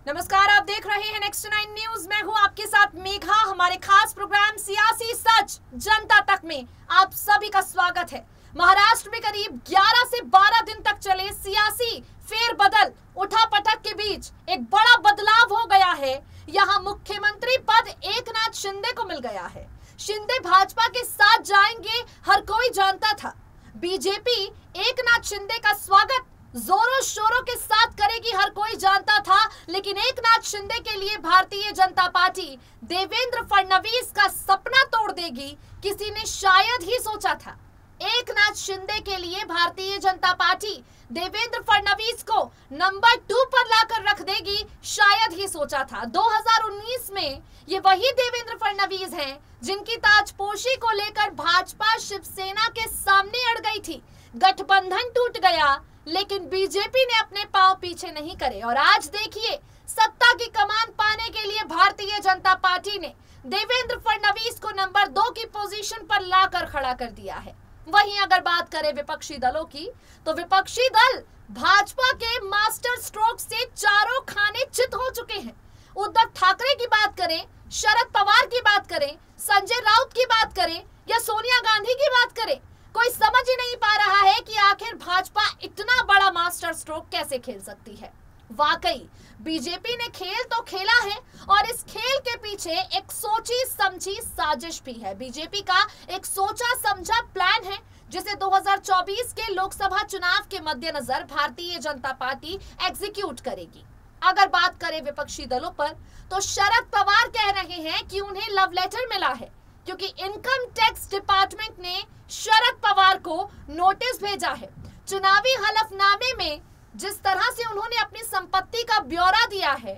नमस्कार, आप देख रहे हैं नेक्स्ट 9 न्यूज। मैं हूं आपके साथ मेघा। हमारे खास प्रोग्राम सियासी सच जनता तक में आप सभी का स्वागत है। महाराष्ट्र में करीब 11 से 12 दिन तक चले सियासी फेरबदल उठापटक के बीच एक बड़ा बदलाव हो गया है। यहां मुख्यमंत्री पद एकनाथ शिंदे को मिल गया है। शिंदे भाजपा के साथ जाएंगे, हर कोई जानता था। बीजेपी एकनाथ शिंदे का स्वागत जोरों शोरों के साथ करेगी, हर कोई जानता था। लेकिन एकनाथ शिंदे के लिए भारतीय जनता पार्टी देवेंद्र फडणवीस का सपना तोड़ देगी, किसी ने शायद ही सोचा था। एकनाथ शिंदे के लिए भारतीय जनता पार्टी देवेंद्र फडणवीस को नंबर 2 पर लाकर रख देगी, शायद ही सोचा था। 2019 में ये वही देवेंद्र फडणवीस हैं जिनकी ताजपोशी को लेकर भाजपा शिवसेना के सामने अड़ गई थी। गठबंधन टूट गया, लेकिन बीजेपी ने अपने पांव पीछे नहीं करे और आज देखिए, सत्ता की कमान पाने के लिए भारतीय जनता पार्टी ने देवेंद्र फडणवीस को नंबर 2 की पोजीशन पर लाकर खड़ा कर दिया है। वहीं अगर बात करें विपक्षी दलों की, तो विपक्षी दल भाजपा के मास्टर स्ट्रोक से चारों खाने चित हो चुके हैं। उद्धव ठाकरे की बात करें, शरद पवार की बात करें, संजय राउत की बात करें या सोनिया गांधी की बात करें, कोई समझ ही नहीं पा रहा है कि आखिर भाजपा इतना बड़ा मास्टर स्ट्रोक कैसे खेल सकती है। वाकई बीजेपी ने खेल तो खेला है और इस खेल के पीछे एक सोची समझी साजिश भी है। बीजेपी का एक सोचा समझा प्लान है जिसे 2024 के लोकसभा चुनाव के मद्देनजर भारतीय जनता पार्टी एग्जीक्यूट करेगी। अगर बात करें विपक्षी दलों पर, तो शरद पवार कह रहे हैं कि उन्हें लव लेटर मिला है, क्योंकि इनकम टैक्स डिपार्टमेंट ने शरद पवार को नोटिस भेजा है। चुनावी हलफनामे में जिस तरह से उन्होंने अपनी संपत्ति का ब्यौरा दिया है,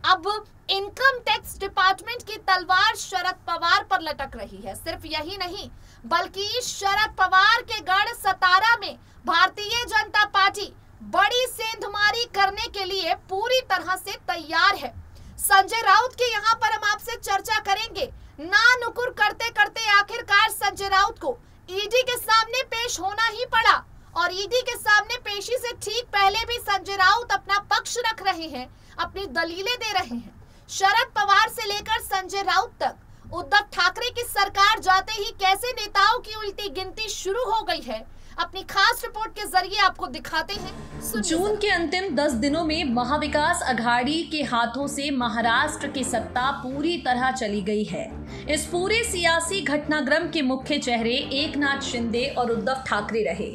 अब इनकम टैक्स डिपार्टमेंट की तलवार शरद पवार पर लटक रही है। सिर्फ यही नहीं, बल्कि शरद पवार के गढ़ सतारा में भारतीय जनता पार्टी बड़ी सेंधमारी करने के लिए पूरी तरह से तैयार है। संजय राउत के यहाँ पर हम आपसे चर्चा करेंगे। ना नुकुर करते करते आखिरकार संजय राउत को ईडी के सामने पेश होना ही पड़ा और ईडी के सामने पेशी से ठीक पहले भी संजय राउत अपना पक्ष रख रहे हैं, अपनी दलीलें दे रहे हैं। शरद पवार से लेकर संजय राउत तक उद्धव ठाकरे की सरकार जाते ही कैसे नेताओं की उल्टी गिनती शुरू हो गई है, अपनी खास रिपोर्ट के जरिए आपको दिखाते हैं। जून के अंतिम 10 दिनों में महाविकास अघाड़ी के हाथों से महाराष्ट्र की सत्ता पूरी तरह चली गई है। इस पूरे सियासी घटनाक्रम के मुख्य चेहरे एकनाथ शिंदे और उद्धव ठाकरे रहे।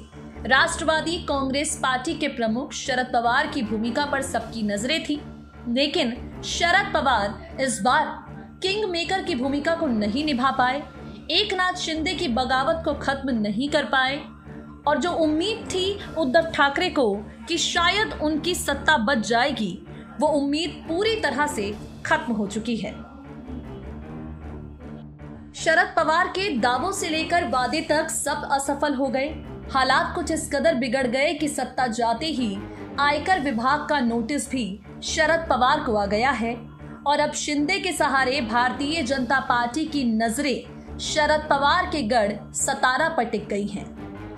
राष्ट्रवादी कांग्रेस पार्टी के प्रमुख शरद पवार की भूमिका पर सबकी नजरें थी, लेकिन शरद पवार इस बार किंग मेकर की भूमिका को नहीं निभा पाए, एकनाथ शिंदे की बगावत को खत्म नहीं कर पाए और जो उम्मीद थी उद्धव ठाकरे को कि शायद उनकी सत्ता बच जाएगी, वो उम्मीद पूरी तरह से खत्म हो चुकी है। शरद पवार के दावों से लेकर वादे तक सब असफल हो गए। हालात कुछ इस कदर बिगड़ गए कि सत्ता जाते ही आयकर विभाग का नोटिस भी शरद पवार को आ गया है और अब शिंदे के सहारे भारतीय जनता पार्टी की नजरें शरद पवार के गढ़ सतारा पर टिक गई हैं।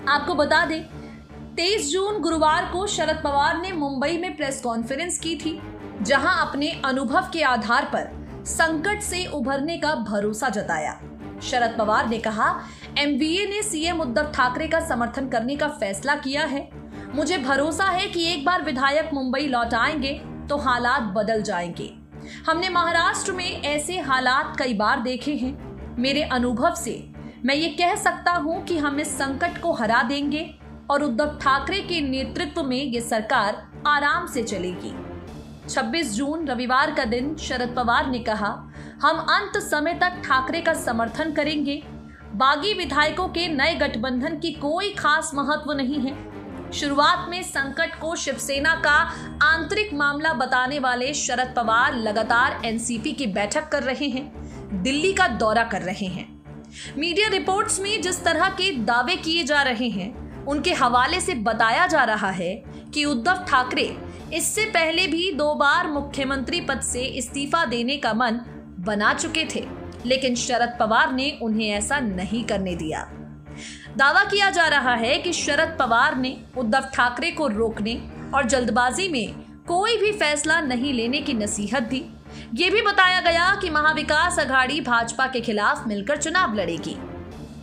आपको बता दें, 23 जून गुरुवार को शरद पवार ने मुंबई में प्रेस कॉन्फ्रेंस की थी, जहां अपने अनुभव के आधार पर संकट से उभरने का भरोसा जताया। शरद पवार ने कहा, एमवीए ने सीएम उद्धव ठाकरे का समर्थन करने का फैसला किया है। मुझे भरोसा है कि एक बार विधायक मुंबई लौट आएंगे तो हालात बदल जाएंगे। हमने महाराष्ट्र में ऐसे हालात कई बार देखे हैं। मेरे अनुभव से मैं ये कह सकता हूं कि हम इस संकट को हरा देंगे और उद्धव ठाकरे के नेतृत्व में ये सरकार आराम से चलेगी। 26 जून रविवार का दिन शरद पवार ने कहा, हम अंत समय तक ठाकरे का समर्थन करेंगे। बागी विधायकों के नए गठबंधन की कोई खास महत्व नहीं है। शुरुआत में संकट को शिवसेना का आंतरिक मामला बताने वाले शरद पवार लगातार एनसीपी की बैठक कर रहे हैं, दिल्ली का दौरा कर रहे हैं। मीडिया रिपोर्ट्स में जिस तरह के दावे किए जा रहे हैं, उनके हवाले से बताया जा रहा है कि उद्धव ठाकरे इससे पहले भी 2 बार मुख्यमंत्री पद से इस्तीफा देने का मन बना चुके थे, लेकिन शरद पवार ने उन्हें ऐसा नहीं करने दिया। दावा किया जा रहा है कि शरद पवार ने उद्धव ठाकरे को रोकने और जल्दबाजी में कोई भी फैसला नहीं लेने की नसीहत दी। ये भी बताया गया कि महाविकास अघाड़ी भाजपा के खिलाफ मिलकर चुनाव लड़ेगी।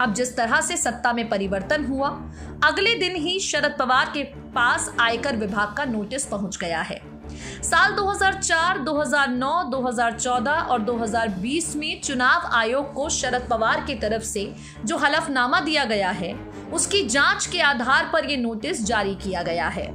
अब जिस तरह से सत्ता में परिवर्तन हुआ, अगले दिन ही शरद पवार के पास आयकर विभाग का नोटिस पहुंच गया है। साल 2004, 2009, 2014 और 2020 में चुनाव आयोग को शरद पवार की तरफ से जो हलफनामा दिया गया है, उसकी जांच के आधार पर यह नोटिस जारी किया गया है।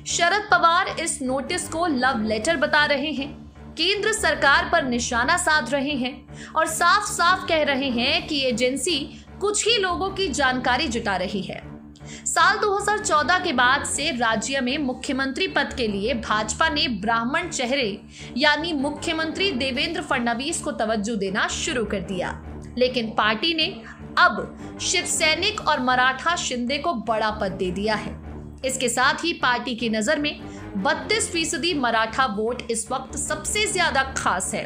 शरद पवार इस नोटिस को लव लेटर बता रहे हैं, केंद्र सरकार पर निशाना साध रहे हैं और साफ साफ कह रहे हैं कि एजेंसी कुछ ही लोगों की जानकारी जुटा रही है। साल 2014 के बाद से राज्य में मुख्यमंत्री पद के लिए भाजपा ने ब्राह्मण चेहरे यानी मुख्यमंत्री देवेंद्र फडणवीस को तवज्जो देना शुरू कर दिया, लेकिन पार्टी ने अब शिवसैनिक और मराठा शिंदे को बड़ा पद दे दिया है। इसके साथ ही पार्टी की नजर में 32% मराठा वोट इस वक्त सबसे ज्यादा खास है।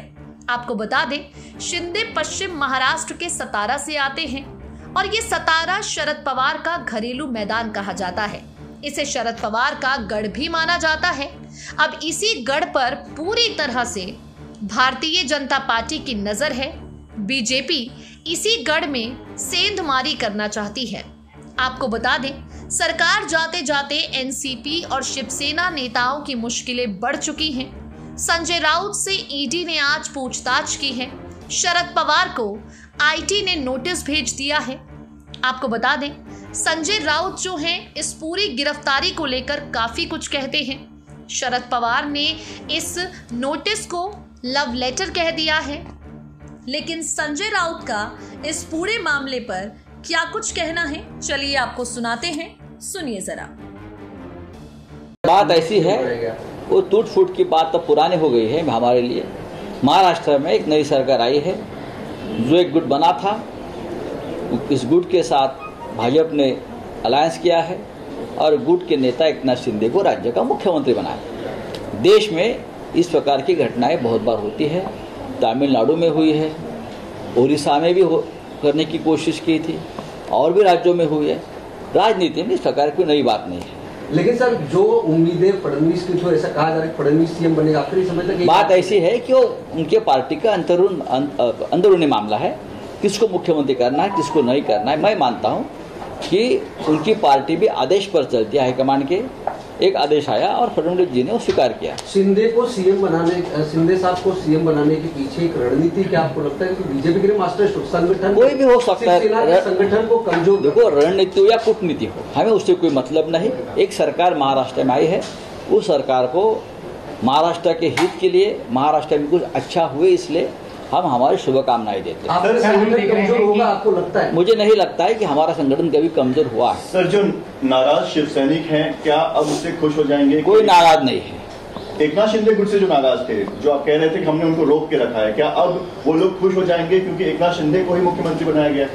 आपको बता दें, शिंदे पश्चिम महाराष्ट्र के सतारा से आते हैं और ये सतारा शरद पवार का घरेलू मैदान कहा जाता है। इसे शरद पवार का गढ़ भी माना जाता है। अब इसी गढ़ पर पूरी तरह से भारतीय जनता पार्टी की नजर है। बीजेपी इसी गढ़ में सेंधमारी करना चाहती है। आपको बता दें, सरकार जाते जाते एनसीपी और शिवसेना नेताओं की मुश्किलें बढ़ चुकी हैं। संजय राउत से ईडी ने आज पूछताछ की है। शरद पवार को आईटी ने नोटिस भेज दिया है। आपको बता दें, संजय राउत जो हैं इस पूरी गिरफ्तारी को लेकर काफी कुछ कहते हैं। शरद पवार ने इस नोटिस को लव लेटर कह दिया है, लेकिन संजय राउत का इस पूरे मामले पर क्या कुछ कहना है, चलिए आपको सुनाते हैं, सुनिए जरा। बात ऐसी है, वो टूट फूट की बात तो पुरानी हो गई है हमारे लिए। महाराष्ट्र में एक नई सरकार आई है, जो एक गुट बना था, इस गुट के साथ भाजपा ने अलायंस किया है और गुट के नेता एकनाथ शिंदे को राज्य का मुख्यमंत्री बनाया। देश में इस प्रकार की घटनाएं बहुत बार होती है। तमिलनाडु में हुई है, उड़ीसा में भी करने की कोशिश की थी और भी राज्यों में हुई है। राजनीति में इस प्रकार की नई बात नहीं है। लेकिन सर, जो उम्मीदें फडणवीस की थी, ऐसा कहा जा रहा है फडणवीस सीएम बनेगा, आखिरी समय तक बात ऐसी है कि वो उनके पार्टी का अंदरूनी मामला है, किसको मुख्यमंत्री करना है, किसको नहीं करना है। मैं मानता हूँ कि उनकी पार्टी भी आदेश पर चलती है, हाईकमान के एक आदेश आया और फडणवीस जी ने वो स्वीकार किया। शिंदे साहब को सीएम बनाने के पीछे एक रणनीति क्या आपको लगता है कि बीजेपी के लिए मास्टर संगठन कोई भी हो सकता है, संगठन को कमजोर, देखो रणनीति हो या कूटनीति हो, हमें उससे कोई मतलब नहीं। एक सरकार महाराष्ट्र में आई है, उस सरकार को महाराष्ट्र के हित के लिए, महाराष्ट्र में कुछ अच्छा हुए इसलिए हम हमारी शुभकामनाएं देते हैं। कमजोर होगा आपको लगता है? मुझे नहीं लगता है कि हमारा संगठन कभी कमजोर हुआ है। सर, जो नाराज शिव सैनिक हैं, क्या अब उससे खुश हो जाएंगे? कोई नाराज नहीं है। एकनाथ शिंदे गुट से जो नाराज थे, जो आप कह रहे थे कि हमने उनको रोक के रखा है, क्या अब वो लोग खुश हो जाएंगे क्योंकि एकनाथ शिंदे को ही मुख्यमंत्री बनाया गया?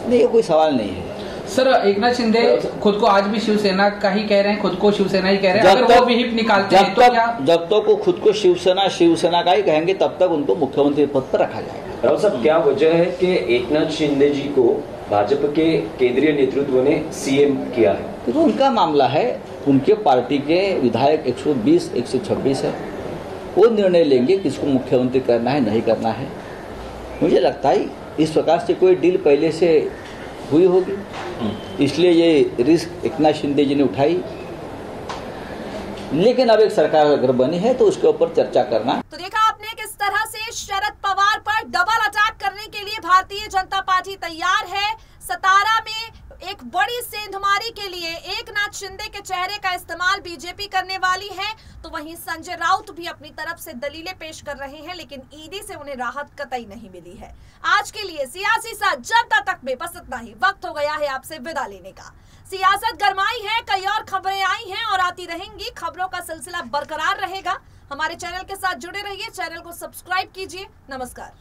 नहीं, ये कोई सवाल नहीं है। सर, एकनाथ शिंदे खुद को आज भी शिवसेना का ही कह रहे हैं, खुद को शिवसेना ही कह रहे हैं। अगर वो विहिप निकालते हैं तो क्या? जब तक वो खुद को शिवसेना का ही कहेंगे, तब तक उनको मुख्यमंत्री पद पर रखा जाएगा। राव साहब, क्या वजह है कि एकनाथ शिंदे जी को भाजपा के केंद्रीय नेतृत्व ने सीएम किया है? तो उनका मामला है, उनके पार्टी के विधायक 120, 126 है, वो निर्णय लेंगे किसको मुख्यमंत्री करना है, नहीं करना है। मुझे लगता है इस प्रकार से कोई डील पहले से हुई होगी, इसलिए ये रिस्क एकनाथ शिंदे जी ने उठाई। लेकिन अब एक सरकार अगर बनी है तो उसके ऊपर चर्चा करना। तो देखा आपने किस तरह से शरद पवार पर डबल अटैक करने के लिए भारतीय जनता पार्टी तैयार है। सतारा में एक बड़ी सेंधमारी के लिए एकनाथ शिंदे के चेहरे का इस्तेमाल बीजेपी करने वाली है, तो वहीं संजय राउत भी अपनी तरफ से दलीलें पेश कर रहे हैं, लेकिन ईडी से उन्हें राहत कतई नहीं मिली है। आज के लिए सियासी सच जनता तक में बस इतना ही। वक्त हो गया है आपसे विदा लेने का। सियासत गरमाई है, कई और खबरें आई हैं और आती रहेंगी। खबरों का सिलसिला बरकरार रहेगा। हमारे चैनल के साथ जुड़े रहिए, चैनल को सब्सक्राइब कीजिए। नमस्कार।